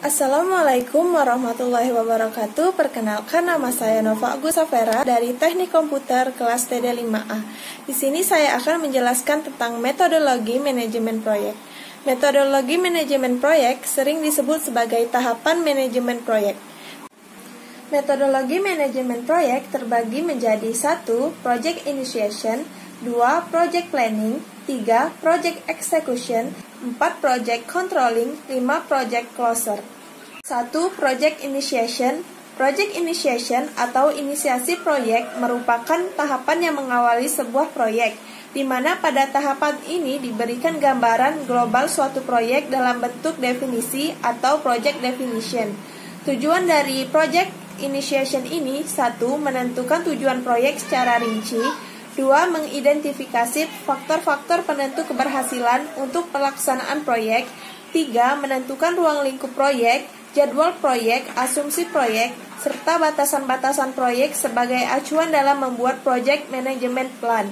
Assalamualaikum warahmatullahi wabarakatuh. Perkenalkan, nama saya Nova Agusafera dari Teknik Komputer kelas TD 5A. Di sini saya akan menjelaskan tentang metodologi manajemen proyek. Metodologi manajemen proyek sering disebut sebagai tahapan manajemen proyek. Metodologi manajemen proyek terbagi menjadi 1. Project Initiation, 2. Project Planning, 3. Project Execution, 4. Project Controlling, 5. Project Closure. 1. Project Initiation. Project Initiation atau inisiasi proyek merupakan tahapan yang mengawali sebuah proyek, di mana pada tahapan ini diberikan gambaran global suatu proyek dalam bentuk definisi atau project definition. Tujuan dari project initiation ini: 1. Menentukan tujuan proyek secara rinci, 2. Mengidentifikasi faktor-faktor penentu keberhasilan untuk pelaksanaan proyek, 3. Menentukan ruang lingkup proyek, jadwal proyek, asumsi proyek, serta batasan-batasan proyek sebagai acuan dalam membuat project management plan,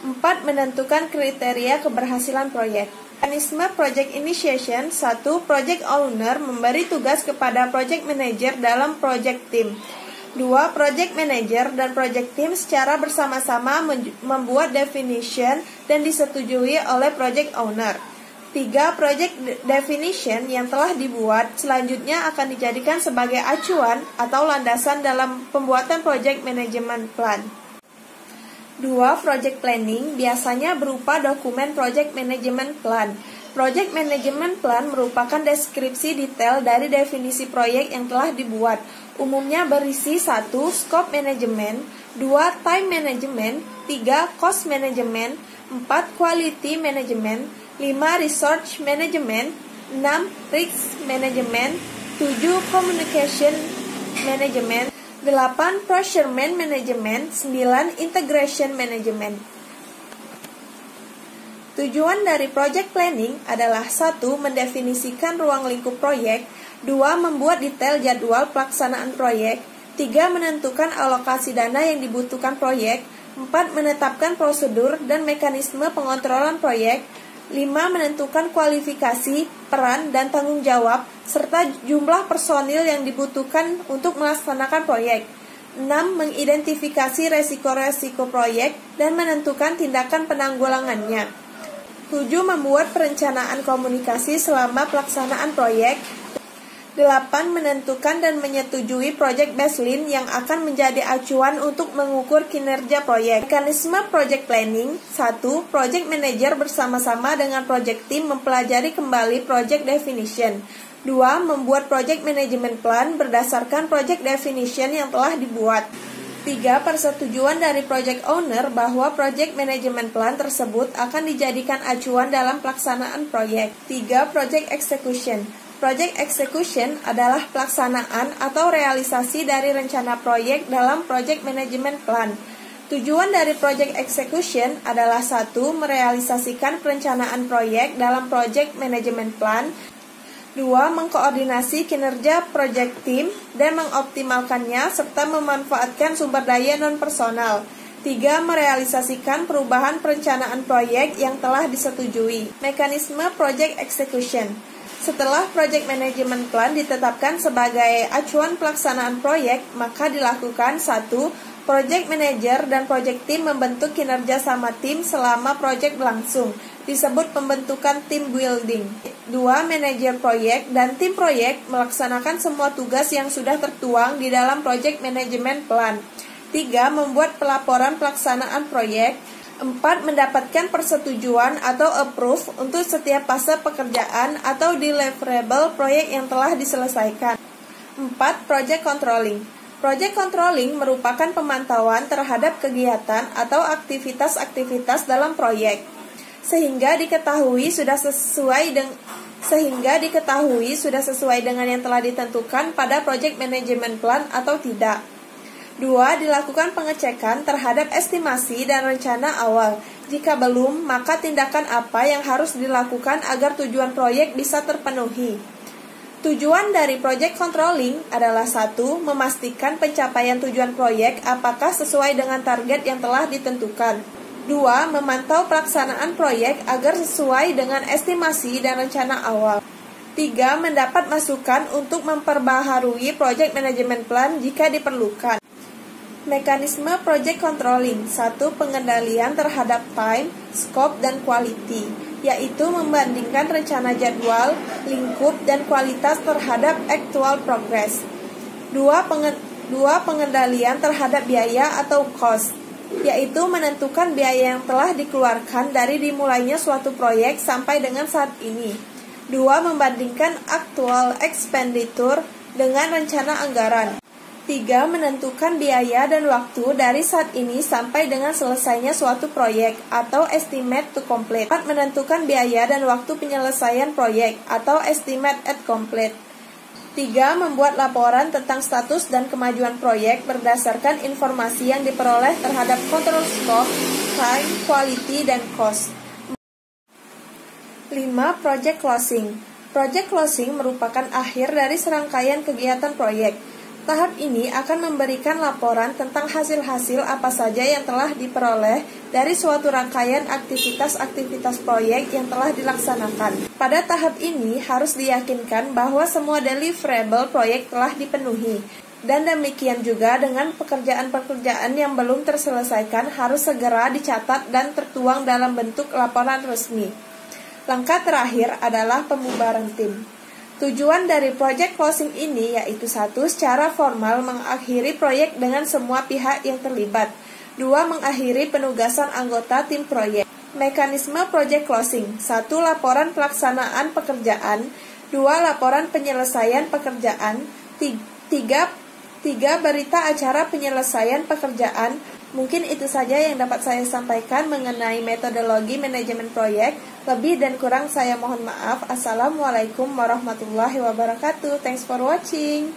4. Menentukan kriteria keberhasilan proyek. Mekanisme project initiation: 1. Project owner memberi tugas kepada project manager dalam project team, 2. Project manager dan project team secara bersama-sama membuat definition dan disetujui oleh project owner. 3. Project definition yang telah dibuat selanjutnya akan dijadikan sebagai acuan atau landasan dalam pembuatan project management plan. 2. Project planning biasanya berupa dokumen project management plan. Project management plan merupakan deskripsi detail dari definisi proyek yang telah dibuat. Umumnya berisi 1. Scope management, 2. Time management, 3. Cost management, 4. Quality management, 5. Resource management, 6. Risk management, 7. Communication management, 8. Procurement management, 9. Integration management. Tujuan dari project planning adalah 1. Mendefinisikan ruang lingkup proyek, 2. Membuat detail jadwal pelaksanaan proyek, 3. Menentukan alokasi dana yang dibutuhkan proyek, 4. Menetapkan prosedur dan mekanisme pengontrolan proyek, 5. Menentukan kualifikasi, peran, dan tanggung jawab, serta jumlah personil yang dibutuhkan untuk melaksanakan proyek, 6. Mengidentifikasi resiko-resiko proyek dan menentukan tindakan penanggulangannya, 7. Membuat perencanaan komunikasi selama pelaksanaan proyek, 8. Menentukan dan menyetujui project baseline yang akan menjadi acuan untuk mengukur kinerja proyek. Mekanisme project planning: 1. Project manager bersama-sama dengan project team mempelajari kembali project definition, 2. Membuat project management plan berdasarkan project definition yang telah dibuat, 3. Persetujuan dari project owner bahwa project management plan tersebut akan dijadikan acuan dalam pelaksanaan proyek. 3. Project execution. Project execution adalah pelaksanaan atau realisasi dari rencana proyek dalam project management plan. Tujuan dari project execution adalah 1. Merealisasikan perencanaan proyek dalam project management plan, 2. Mengkoordinasi kinerja project team dan mengoptimalkannya serta memanfaatkan sumber daya non-personal, 3. Merealisasikan perubahan perencanaan proyek yang telah disetujui. Mekanisme project execution: setelah project management plan ditetapkan sebagai acuan pelaksanaan proyek, maka dilakukan 1. Project manager dan project team membentuk kinerja sama tim selama proyek berlangsung, disebut pembentukan team building. 2. Manajer proyek dan tim proyek melaksanakan semua tugas yang sudah tertuang di dalam project management plan. 3. Membuat pelaporan pelaksanaan proyek. 4. Mendapatkan persetujuan atau approve untuk setiap fase pekerjaan atau deliverable proyek yang telah diselesaikan. 4. Project controlling. Project controlling merupakan pemantauan terhadap kegiatan atau aktivitas-aktivitas dalam proyek, sehingga diketahui sudah sesuai dengan yang telah ditentukan pada project management plan atau tidak. 2. Dilakukan pengecekan terhadap estimasi dan rencana awal. Jika belum, maka tindakan apa yang harus dilakukan agar tujuan proyek bisa terpenuhi. Tujuan dari project controlling adalah 1. Memastikan pencapaian tujuan proyek apakah sesuai dengan target yang telah ditentukan. 2. Memantau pelaksanaan proyek agar sesuai dengan estimasi dan rencana awal. 3. Mendapat masukan untuk memperbaharui Project Management Plan jika diperlukan. Mekanisme Project Controlling. 1. Pengendalian terhadap time, scope, dan quality, yaitu membandingkan rencana jadwal, lingkup, dan kualitas terhadap actual progress. 2. Pengendalian terhadap biaya atau cost, yaitu menentukan biaya yang telah dikeluarkan dari dimulainya suatu proyek sampai dengan saat ini. 2. Membandingkan actual expenditure dengan rencana anggaran. 3. Menentukan biaya dan waktu dari saat ini sampai dengan selesainya suatu proyek atau estimate to complete. 4. Menentukan biaya dan waktu penyelesaian proyek atau estimate at complete. 3. Membuat laporan tentang status dan kemajuan proyek berdasarkan informasi yang diperoleh terhadap control scope, time, quality, dan cost. 5. Project Closing. Project closing merupakan akhir dari serangkaian kegiatan proyek. Tahap ini akan memberikan laporan tentang hasil-hasil apa saja yang telah diperoleh dari suatu rangkaian aktivitas-aktivitas proyek yang telah dilaksanakan. Pada tahap ini harus diyakinkan bahwa semua deliverable proyek telah dipenuhi. Dan demikian juga dengan pekerjaan-pekerjaan yang belum terselesaikan harus segera dicatat dan tertuang dalam bentuk laporan resmi. Langkah terakhir adalah pembubaran tim. Tujuan dari project closing ini yaitu 1. Secara formal mengakhiri proyek dengan semua pihak yang terlibat. 2. Mengakhiri penugasan anggota tim proyek. Mekanisme project closing. 1. Laporan pelaksanaan pekerjaan. 2. Laporan penyelesaian pekerjaan. 3. Berita acara penyelesaian pekerjaan. Mungkin itu saja yang dapat saya sampaikan mengenai metodologi manajemen proyek. Lebih dan kurang saya mohon maaf. Assalamualaikum warahmatullahi wabarakatuh. Thanks for watching.